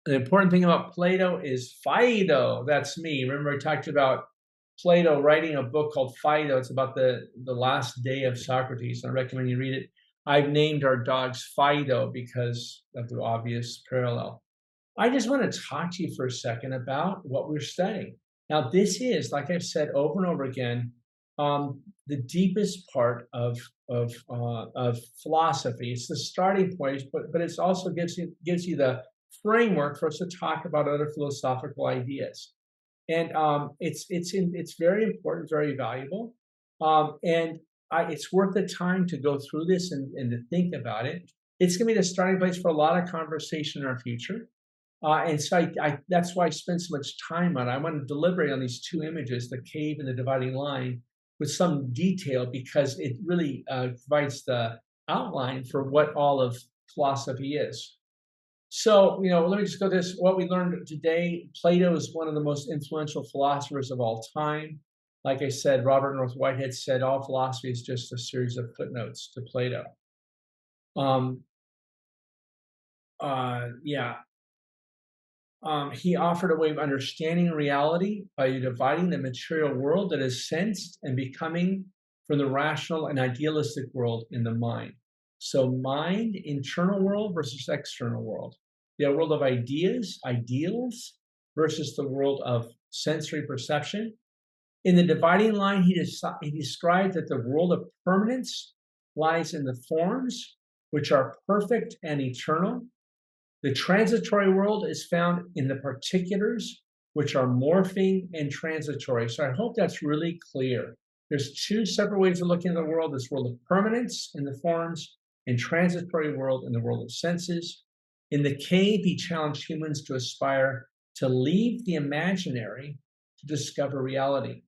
The important thing about Plato is Phaedo. That's me. Remember, I talked about Plato writing a book called Phaedo. It's about the last day of Socrates. I recommend you read it. I've named our dogs Fido because of the obvious parallel. I just want to talk to you for a second about what we're studying. Now, this is, like I've said over and over again, the deepest part of philosophy. It's the starting point, but it also gives you the framework for us to talk about other philosophical ideas. And it's very important, very valuable, and it's worth the time to go through this and to think about it. It's going to be the starting place for a lot of conversation in our future. And so that's why I spend so much time on it. I want to deliberate on these two images, the cave and the dividing line, with some detail because it really provides the outline for what all of philosophy is. So, let me just go this. What we learned today, Plato is one of the most influential philosophers of all time. Like I said, Robert North Whitehead said all philosophy is just a series of footnotes to Plato. Yeah, he offered a way of understanding reality by dividing the material world that is sensed and becoming from the rational and idealistic world in the mind. So mind, internal world versus external world. The world of ideas, ideals, versus the world of sensory perception. In the dividing line, he described that the world of permanence lies in the forms, which are perfect and eternal. The transitory world is found in the particulars, which are morphing and transitory. So I hope that's really clear. There's two separate ways of looking at the world: this world of permanence in the forms, and transitory world in the world of senses. In the cave, he challenged humans to aspire to leave the imaginary to discover reality.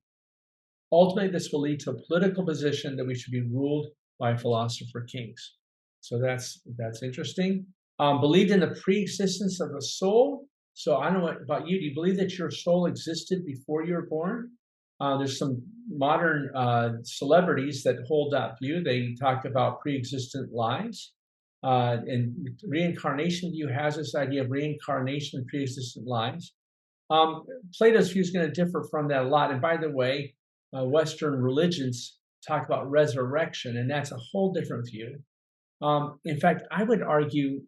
Ultimately, this will lead to a political position that we should be ruled by philosopher kings. So that's interesting. Believed in the pre-existence of the soul. So I don't know about you. Do you believe that your soul existed before you were born? There's some modern celebrities that hold that view. They talk about pre-existent lives. And reincarnation view has this idea of reincarnation and pre-existent lives. Plato's view is going to differ from that a lot. And by the way, Western religions talk about resurrection, and that's a whole different view. In fact, I would argue,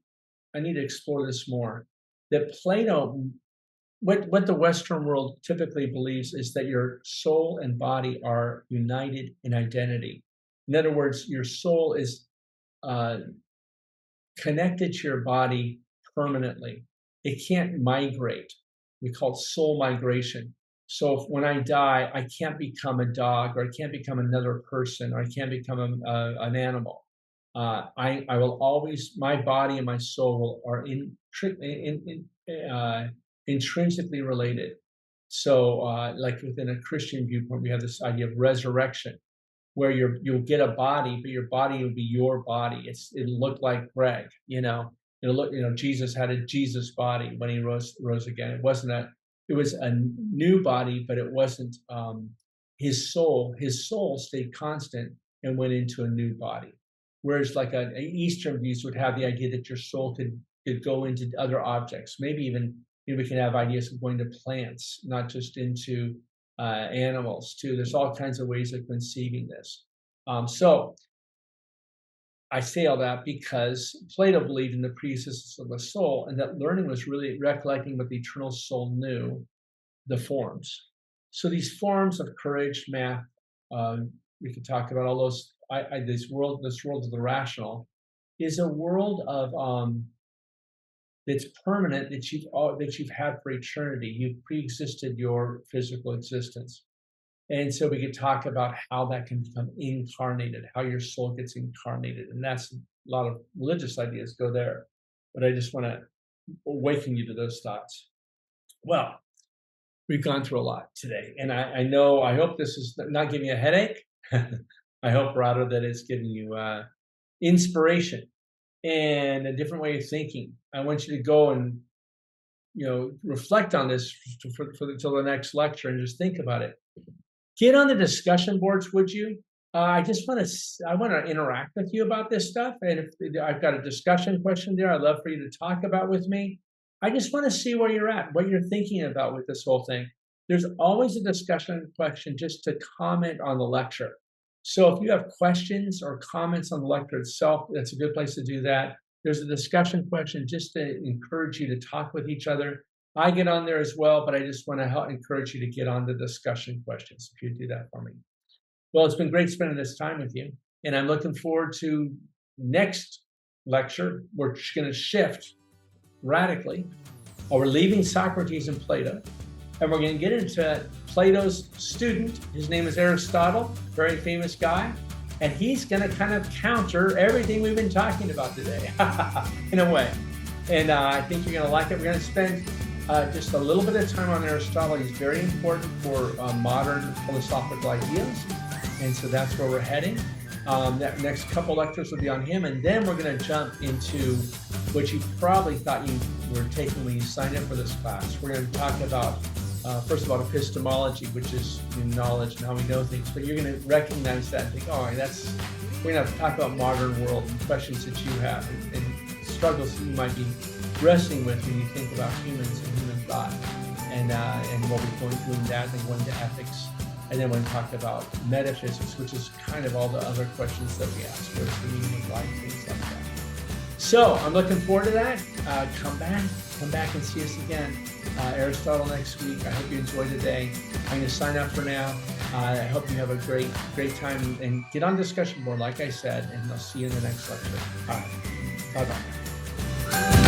I need to explore this more, that Plato, what the Western world typically believes is that your soul and body are united in identity. In other words, your soul is connected to your body permanently. It can't migrate. We call it soul migration. So when I die, I can't become a dog, or I can't become another person, or I can't become an animal. I will always, my body and my soul are intrinsically related. So, like within a Christian viewpoint, we have this idea of resurrection, where you'll get a body, but your body will be your body. It'll look like Greg, It'll look, Jesus had a Jesus body when he rose again. It was a new body, but it wasn't his soul. His soul stayed constant and went into a new body. Whereas like an Eastern views would have the idea that your soul could go into other objects. Maybe we can have ideas of going to plants, not just into animals too. There's all kinds of ways of conceiving this. So I say all that because Plato believed in the pre-existence of the soul, and that learning was really recollecting what the eternal soul knew, the forms. So these forms of courage, math, we could talk about all those. This world of the rational is a world of that's permanent, that you've had for eternity. You've pre-existed your physical existence. And so we could talk about how that can become incarnated, how your soul gets incarnated. And that's a lot of religious ideas go there. But I just want to awaken you to those thoughts. Well, we've gone through a lot today. And I hope this is not giving you a headache. I hope, rather, that it's giving you inspiration and a different way of thinking. I want you to go and, reflect on this until the next lecture and just think about it. Get on the discussion boards, would you? I want to interact with you about this stuff. And if I've got a discussion question there, I'd love for you to talk about with me. I just want to see where you're at, what you're thinking about with this whole thing. There's always a discussion question just to comment on the lecture. So if you have questions or comments on the lecture itself, that's a good place to do that. There's a discussion question just to encourage you to talk with each other. I get on there as well, but I just want to help encourage you to get on the discussion questions if you do that for me. Well, it's been great spending this time with you, and I'm looking forward to next lecture. We're going to shift radically. We're leaving Socrates and Plato, and we're going to get into Plato's student. His name is Aristotle, very famous guy, and he's going to kind of counter everything we've been talking about today in a way. And I think you're going to like it. We're going to spend just a little bit of time on Aristotle. He's very important for modern philosophical ideas, and so that's where we're heading. That next couple lectures will be on him, and then we're going to jump into what you probably thought you were taking when you signed up for this class. We're going to talk about, first of all, epistemology, which is knowledge and how we know things, but you're going to recognize that and think, oh, we're going to talk about modern world and questions that you have and struggles that you might be wrestling with when you think about humans and human thought, and we'll be going through that and going to ethics. And then we're going to talk about metaphysics, which is kind of all the other questions that we ask. What's the meaning of life, things like that. So I'm looking forward to that. Come back and see us again. Aristotle next week. I hope you enjoy today. I'm going to sign up for now. I hope you have a great time and get on discussion board, like I said, and I'll see you in the next lecture. All right. Bye-bye.